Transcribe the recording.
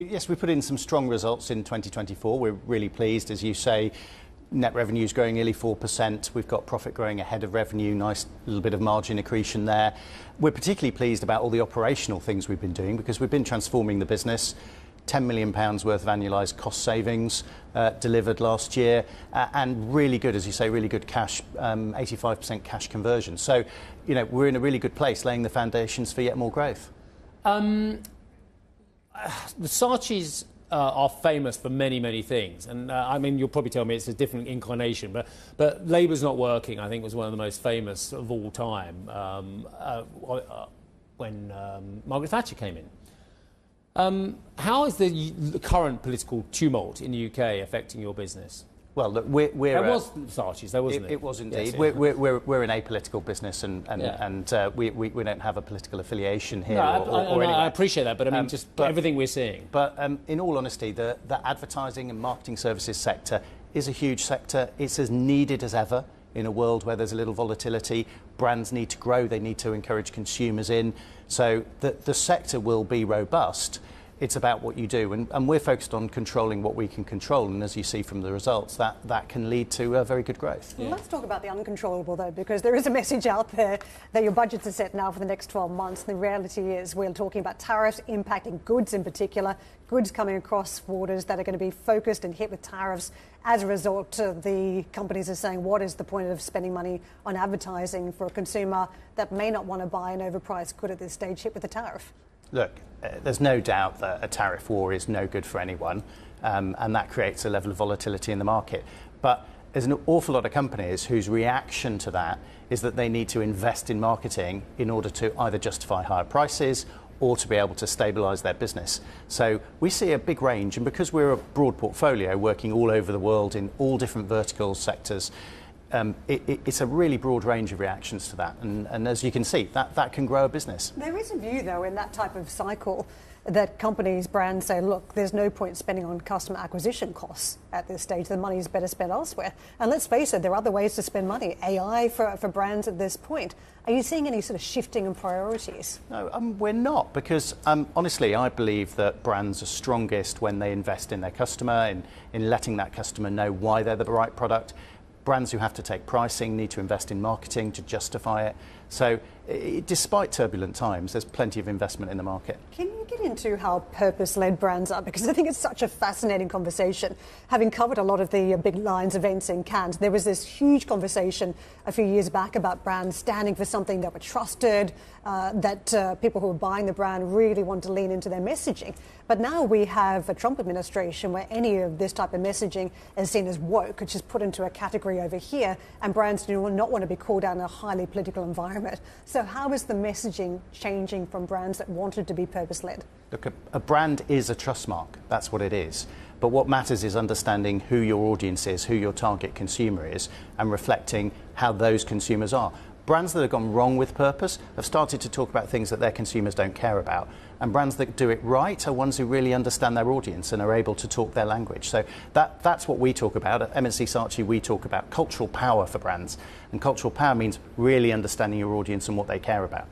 Yes, we put in some strong results in 2024. We're really pleased, as you say. Net revenue is growing nearly 4%. We've got profit growing ahead of revenue, nice little bit of margin accretion there. We're particularly pleased about all the operational things we've been doing because we've been transforming the business. £10 million worth of annualised cost savings delivered last year, and really good, as you say, really good cash, 85% cash conversion. So, we're in a really good place, laying the foundations for yet more growth. The Saatchis are famous for many, many things. And I mean, you'll probably tell me it's a different inclination, but Labour's Not Working, I think, was one of the most famous of all time when Margaret Thatcher came in. How is the current political tumult in the UK affecting your business? Well, look, we're there was Saatchis, there wasn't it? It was indeed. Yes, we're an apolitical business, and we don't have a political affiliation here. I appreciate that, but I mean, everything we're seeing. But in all honesty, the advertising and marketing services sector is a huge sector. It's as needed as ever in a world where there's a little volatility. Brands need to grow. They need to encourage consumers in. So the sector will be robust. It's about what you do, and we're focused on controlling what we can control, and as you see from the results, that can lead to very good growth. Yeah. Let's talk about the uncontrollable, though, because there is a message out there that your budgets are set now for the next 12 months. And the reality is we're talking about tariffs impacting goods in particular, goods coming across borders that are going to be focused and hit with tariffs. As a result, the companies are saying, what is the point of spending money on advertising for a consumer that may not want to buy an overpriced good at this stage hit with a tariff? Look, there's no doubt that a tariff war is no good for anyone, and that creates a level of volatility in the market. But there's an awful lot of companies whose reaction to that is that they need to invest in marketing in order to either justify higher prices or to be able to stabilise their business. So we see a big range, and because we're a broad portfolio working all over the world in all different vertical sectors, it's a really broad range of reactions to that, and as you can see, that can grow a business. There is a view, though, in that type of cycle that companies, brands say, look, there's no point spending on customer acquisition costs at this stage. The money is better spent elsewhere. And let's face it, there are other ways to spend money. AI for brands at this point. Are you seeing any sort of shifting in priorities? No, we're not, because honestly, I believe that brands are strongest when they invest in their customer, in letting that customer know why they're the right product. Brands who have to take pricing need to invest in marketing to justify it. So despite turbulent times, there's plenty of investment in the market. Can you get into how purpose-led brands are? Because I think it's such a fascinating conversation. Having covered a lot of the big Lions events in Cannes, there was this huge conversation a few years back about brands standing for something that were trusted, that people who were buying the brand really want to lean into their messaging. But now we have a Trump administration where any of this type of messaging is seen as woke, which is put into a category over here, and brands do not want to be called out in a highly political environment. So how is the messaging changing from brands that wanted to be purpose-led? Look, a brand is a trust mark. That's what it is. But what matters is understanding who your audience is, who your target consumer is, and reflecting how those consumers are. Brands that have gone wrong with purpose have started to talk about things that their consumers don't care about. And brands that do it right are ones who really understand their audience and are able to talk their language. So that's what we talk about. At M&C Saatchi, we talk about cultural power for brands. And cultural power means really understanding your audience and what they care about.